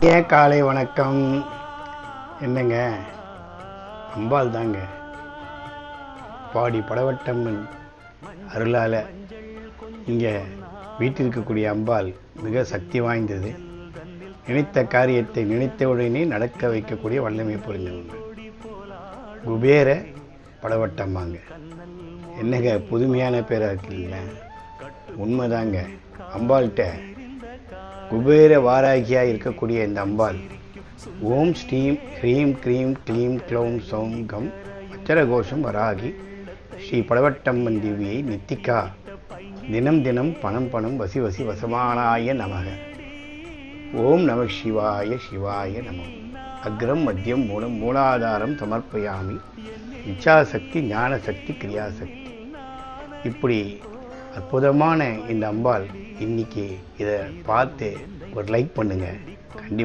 ஏன் காலை வணக்கம். என்னங்க, அம்பாள் தாங்க. பாடி படவட்டம்மன் அருளால் இங்கே வீட்டில் இருக்கக்கூடிய அம்பாள் மிக சக்தி வாய்ந்தது. நினைத்த காரியத்தை நினைத்தவுடனே நடக்க வைக்கக்கூடிய வல்லமை புரிஞ்சவங்க குபேர படவட்டம்மாங்க. என்னங்க புதுமையான பேராக இருக்குல்ல? உண்மைதாங்க. அம்பாள்கிட்ட குபேர வாராகியாக இருக்கக்கூடிய இந்த அம்பாள் ஓம் ஸ்ரீம் ஹ்ரீம் க்ரீம் க்ளீம் க்ளௌம் சௌம் கம் அச்சரகோஷம் வராகி ஸ்ரீ படவட்டம்மன் திவ்யை நித்திகா தினம் தினம் பணம் பணம் வசி வசி வசமானாய நமக. ஓம் நம சிவாய சிவாய நம. அக்ரம் மத்தியம் மூலம் மூலாதாரம் சமர்ப்பயாமி. இச்சாசக்தி ஞானசக்தி கிரியாசக்தி. இப்படி அற்புதமான இந்த அம்பாள் இன்னைக்கு இதை பார்த்து ஒரு லைக் பண்ணுங்க. கண்டிப்பாக